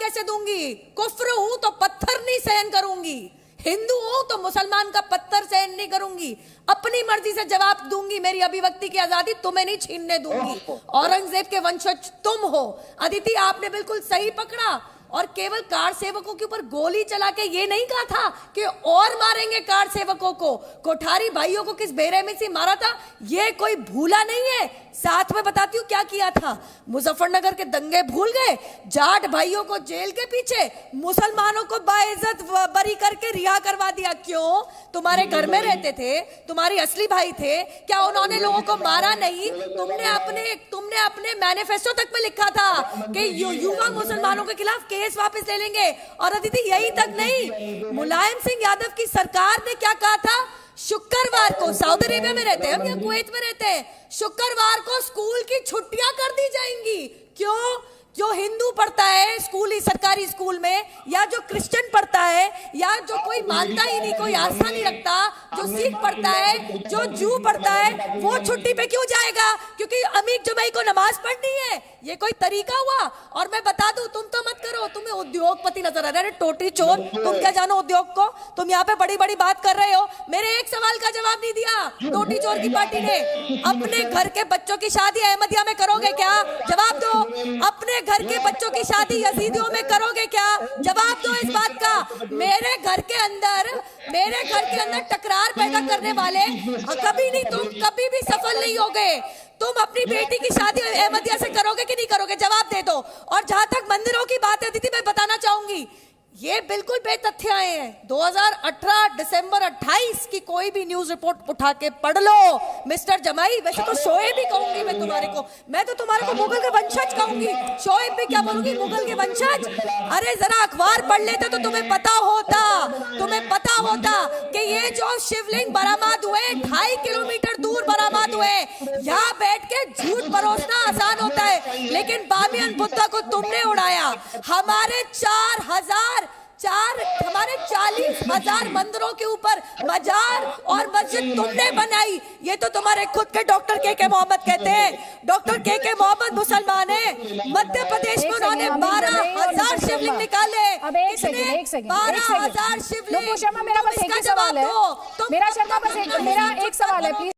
कैसे दूंगी? कुफ्र हूं तो पत्थर नहीं सहन करूंगी, हिंदू हूं तो मुसलमान का पत्थर सहन नहीं करूंगी, अपनी मर्जी से जवाब दूंगी, मेरी अभिव्यक्ति की आजादी तुम्हें नहीं छीनने दूंगी। औरंगजेब के वंशज तुम हो। अदिति, आपने बिल्कुल सही पकड़ा, और केवल कार सेवकों के ऊपर गोली चला के ये नहीं कहा था कि और मारेंगे कार सेवकों को, कोठारी भाइयों को किस बेरहमी से मारा था ये कोई भूला नहीं है। साथ में बताती हूं क्या किया था। मुजफ्फरनगर के दंगे भूल गए, जाट भाइयों को जेल के पीछे, मुसलमानों को बाइज्जत बरी करके रिहा करवा दिया। क्यों? तुम्हारे घर में रहते थे, तुम्हारी असली भाई थे, क्या उन्होंने लोगों को मारा नहीं? तुमने अपने मैनिफेस्टो तक में लिखा था कि युवा मुसलमानों के खिलाफ केस वापस ले लेंगे। और अदिति, यही तक नहीं, मुलायम सिंह यादव की सरकार ने क्या कहा था? शुक्रवार को, सऊदी अरेबिया में रहते हैं हम या कुवैत में रहते हैं, शुक्रवार को स्कूल की छुट्टियां कर दी जाएंगी। क्यों? जो हिंदू पढ़ता है स्कूल, सरकारी स्कूल में, या जो क्रिश्चियन पढ़ता है, या जो कोई मानता ही नहीं, कोई आस्था नहीं रखता, जो सिख पढ़ता है, जो जू पढ़ता है, वो छुट्टी पे क्यों जाएगा? क्योंकि अमीर जुमई को नमाज पढ़नी है। ये कोई तरीका हुआ? और मैं बता दूं, तुम तो मत करो, तुम्हें उद्योगपति नजर आ रहे हैं, टोटी चोर, तुम क्या जानो उद्योग को? तुम यहाँ पे बड़ी बड़ी बात कर रहे हो, मेरे एक सवाल का जवाब नहीं दिया टोटी चोर की पार्टी ने। अपने घर के बच्चों की शादी अहमदिया में करोगे क्या? जवाब दो। अपने घर के बच्चों की शादी यजीदियों में करोगे क्या? जवाब दो इस बात का। मेरे घर के अंदर टकरार पैदा करने वाले कभी नहीं, तुम कभी भी सफल नहीं होगे। तुम अपनी बेटी की शादी अहमदिया से करोगे कि नहीं करोगे? जवाब दे दो। और जहां तक मंदिरों की बात है दीदी, मैं बताना चाहूंगी, ये बिल्कुल बेतथ्य आए हैं। 2018 दिसंबर 28 की कोई भी न्यूज रिपोर्ट उठा के पढ़ लो मिस्टर जमाई। वैसे तो शोएब भी कहूंगी मैं तुम्हारे को, मैं तो तुम्हारे को मुगल के वंशज कहूंगी, शोएब भी क्या बोलूंगी, मुगल के वंशज। अरे जरा अखबार पढ़ लेते तो तुम्हें पता होता कि ये जो शिवलिंग बरामद हुए 2.5 किलोमीटर दूर बरामद हुए। यहाँ बैठ के झूठ परोसना आसान होता है, लेकिन बामियन बुद्धा को तुमने उड़ाया। हमारे 40,000 मंदिरों के ऊपर मजार और मस्जिद तुमने बनाई। ये तो तुम्हारे खुद के डॉक्टर के मोहम्मद कहते हैं। डॉक्टर के मोहम्मद मुसलमान है। मध्य प्रदेश में उन्होंने 12,000 शिवलिंग निकाले। अब एक सेकंड 12,000 शिवलिंग। शर्मा, मेरा बस एक ही सवाल है, मेरा एक सवाल है प्लीज।